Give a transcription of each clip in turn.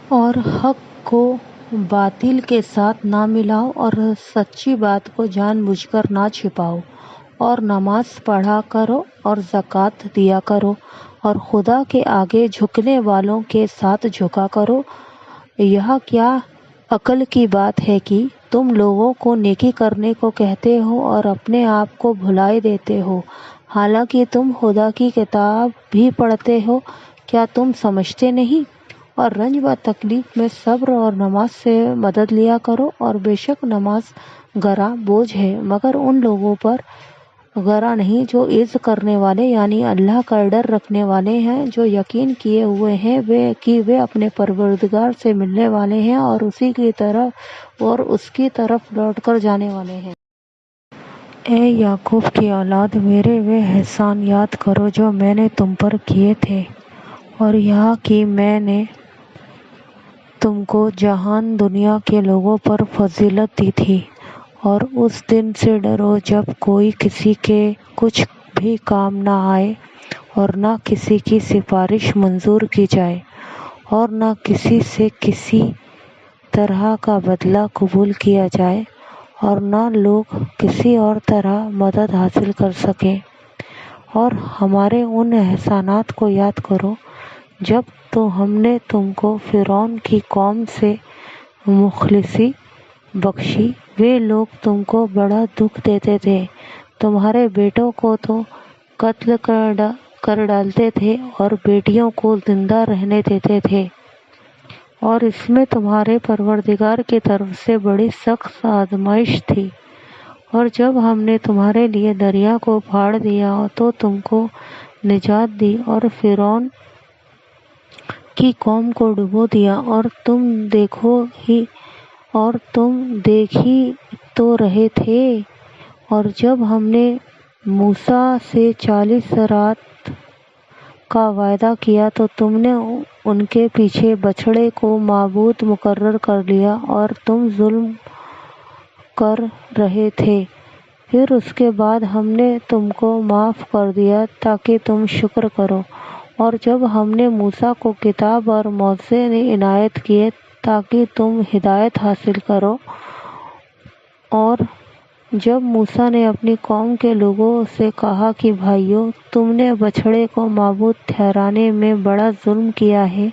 اور حق کو باطل کے ساتھ نہ ملاؤ اور سچی بات کو جان بوجھ کر نہ چھپاؤ، اور نماز پڑھا کرو اور زکوٰۃ دیا کرو اور خدا کے آگے جھکنے والوں کے ساتھ جھکا کرو۔ یہ کیا عقل کی بات ہے کہ تم لوگوں کو نیکی کرنے کو کہتے ہو اور اپنے آپ کو بھلائے دیتے ہو، حالانکہ تم خدا کی کتاب بھی پڑھتے ہو۔ کیا تم سمجھتے نہیں؟ اور رنج و تکلیف میں صبر اور نماز سے مدد لیا کرو، اور بے شک نماز گراں بوجھ ہے مگر ان لوگوں پر گراں نہیں جو عز کرنے والے یعنی اللہ کا ڈر رکھنے والے ہیں، جو یقین کیے ہوئے ہیں کہ وہ اپنے پروردگار سے ملنے والے ہیں اور اس کی طرف لوٹ کر جانے والے ہیں۔ اے یعقوب کی اولاد، میرے وہ احسان یاد کرو جو میں نے تم پر کیے تھے، اور یہ کہ میں نے تم کو جہان دنیا کے لوگوں پر فضیلت دی تھی۔ اور اس دن سے ڈرو جب کوئی کسی کے کچھ بھی کام نہ آئے، اور نہ کسی کی سفارش منظور کی جائے، اور نہ کسی سے کسی طرح کا بدلہ قبول کیا جائے، اور نہ لوگ کسی اور طرح مدد حاصل کر سکیں۔ اور ہمارے ان احسانات کو یاد کرو جب ہم نے تم کو فرعون کی قوم سے مخلصی بخشی۔ وہ لوگ تم کو بڑا دکھ دیتے تھے، تمہارے بیٹوں کو تو قتل کر ڈالتے تھے اور بیٹیوں کو زندہ رہنے دیتے تھے، اور اس میں تمہارے پروردگار کی طرف سے بڑی سخت آزمائش تھی۔ اور جب ہم نے تمہارے لیے دریا کو پھاڑ دیا تو تم کو نجات دی اور فرعون کی قوم کو ڈبو دیا، اور تم دیکھ ہی تو رہے تھے۔ اور جب ہم نے موسیٰ سے 40 رات کا وعدہ کیا تو تم نے ان کے پیچھے بچھڑے کو معبود مقرر کر لیا اور تم ظلم کر رہے تھے۔ پھر اس کے بعد ہم نے تم کو معاف کر دیا تاکہ تم شکر کرو۔ اور جب ہم نے موسیٰ کو کتاب اور معجزے عنایت کیے تاکہ تم ہدایت حاصل کرو، اور جب موسیٰ نے اپنی قوم کے لوگوں سے کہا کہ بھائیو، تم نے بچھڑے کو معبود ٹھہرانے میں بڑا ظلم کیا ہے،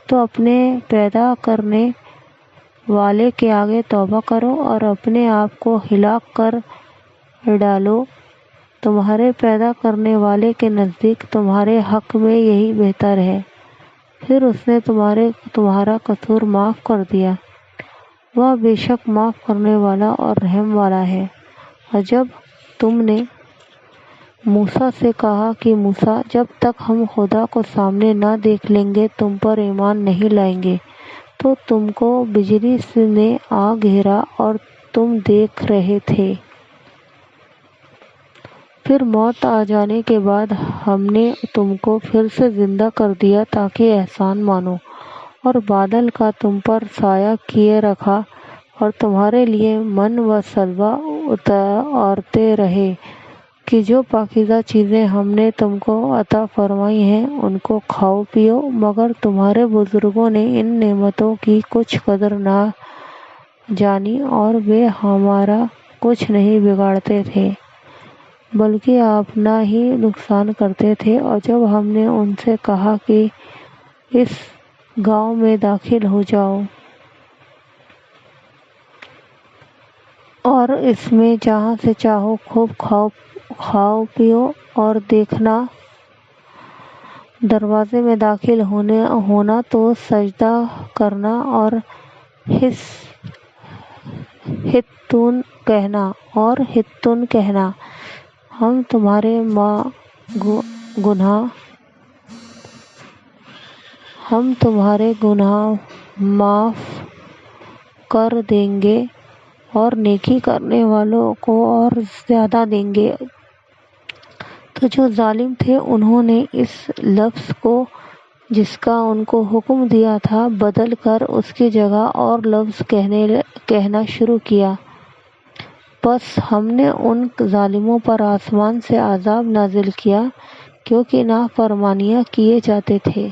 تو اپنے پیدا کرنے والے کے آگے توبہ کرو اور اپنے آپ کو ہلاک کر ڈالو۔ تمہارے پیدا کرنے والے کے نزدیک تمہارے حق میں یہی بہتر ہے۔ پھر اس نے تمہارا قصور معاف کر دیا، وہ بے شک معاف کرنے والا اور رحم والا ہے۔ اور جب تم نے موسیٰ سے کہا کہ موسیٰ، جب تک ہم خدا کو سامنے نہ دیکھ لیں گے تم پر ایمان نہیں لائیں گے، تو تم کو بجلی نے آ گھیرا اور تم دیکھ رہے تھے۔ پھر موت آ جانے کے بعد ہم نے تم کو پھر سے زندہ کر دیا تاکہ احسان مانو، اور بادل کا تم پر سایہ کیے رکھا اور تمہارے لیے من و سلویٰ اتارتے رہے کہ جو پاکیزہ چیزیں ہم نے تم کو عطا فرمائی ہیں ان کو کھاؤ پیو، مگر تمہارے بزرگوں نے ان نعمتوں کی کچھ قدر نہ جانی اور وہ ہمارا کچھ نہیں بگاڑتے تھے بلکہ اپنا ہی نقصان کرتے تھے۔ اور جب ہم نے ان سے کہا کہ اس گاؤں میں داخل ہو جاؤ اور اس میں جہاں سے چاہو خوب کھاؤ پیو، اور دیکھنا دروازے میں داخل ہونا تو سجدہ کرنا اور حطّون کہنا، ہم تمہارے گناہ معاف کر دیں گے اور نیکی کرنے والوں کو اور زیادہ دیں گے۔ تو جو ظالم تھے انہوں نے اس لفظ کو جس کا ان کو حکم دیا تھا بدل کر اس کی جگہ اور لفظ کہنا شروع کیا، پس ہم نے ان ظالموں پر آسمان سے عذاب نازل کیا کیونکہ نافرمانیاں کیے جاتے تھے۔